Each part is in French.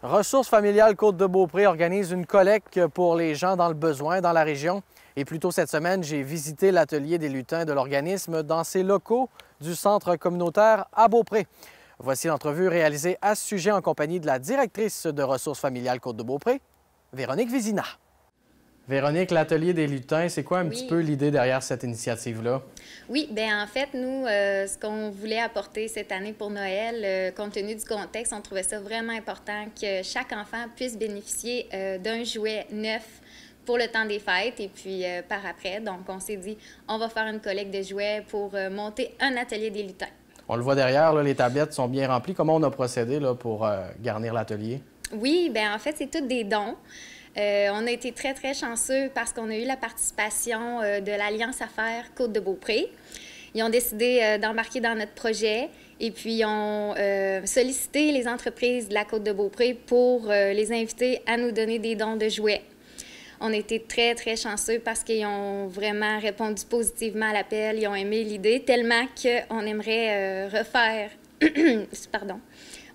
Ressources familiales Côte-de-Beaupré organise une collecte pour les gens dans le besoin dans la région. Et plus tôt cette semaine, j'ai visité l'atelier des lutins de l'organisme dans ses locaux du centre communautaire à Beaupré. Voici l'entrevue réalisée à ce sujet en compagnie de la directrice de Ressources familiales Côte-de-Beaupré, Véronique Vézina. Véronique, l'atelier des lutins, c'est quoi un petit peu l'idée derrière cette initiative-là? Oui, bien en fait, nous, ce qu'on voulait apporter cette année pour Noël, compte tenu du contexte, on trouvait ça vraiment important que chaque enfant puisse bénéficier d'un jouet neuf pour le temps des fêtes et puis par après. Donc, on s'est dit, on va faire une collecte de jouets pour monter un atelier des lutins. On le voit derrière, là, les tablettes sont bien remplies. Comment on a procédé là, pour garnir l'atelier? Oui, bien en fait, c'est tous des dons. On a été très, très chanceux parce qu'on a eu la participation de l'Alliance Affaires Côte-de-Beaupré. Ils ont décidé d'embarquer dans notre projet et puis ils ont sollicité les entreprises de la Côte-de-Beaupré pour les inviter à nous donner des dons de jouets. On a été très, très chanceux parce qu'ils ont vraiment répondu positivement à l'appel. Ils ont aimé l'idée tellement qu'on aimerait refaire, pardon,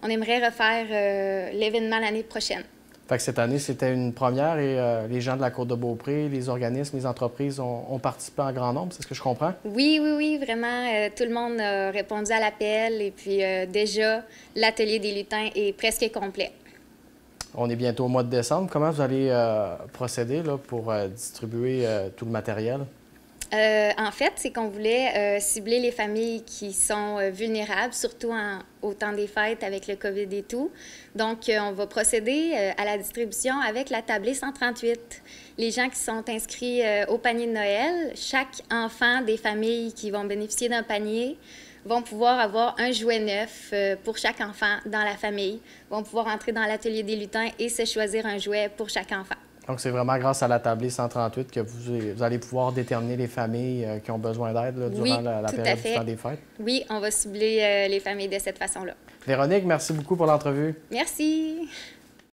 on aimerait refaire l'événement l'année prochaine. Fait que cette année, c'était une première et les gens de la Côte-de-Beaupré, les organismes, les entreprises ont participé en grand nombre, c'est ce que je comprends? Oui, oui, oui, vraiment. Tout le monde a répondu à l'appel et puis déjà, l'atelier des lutins est presque complet. On est bientôt au mois de décembre. Comment vous allez procéder là, pour distribuer tout le matériel? En fait, c'est qu'on voulait cibler les familles qui sont vulnérables, surtout au temps des fêtes avec le COVID et tout. Donc, on va procéder à la distribution avec la tablée 138. Les gens qui sont inscrits au panier de Noël, chaque enfant des familles qui vont bénéficier d'un panier vont pouvoir avoir un jouet neuf pour chaque enfant dans la famille, vont pouvoir entrer dans l'atelier des lutins et se choisir un jouet pour chaque enfant. Donc, c'est vraiment grâce à la tablée 138 que vous allez pouvoir déterminer les familles qui ont besoin d'aide durant la période du temps des fêtes? Oui, on va cibler les familles de cette façon-là. Véronique, merci beaucoup pour l'entrevue. Merci!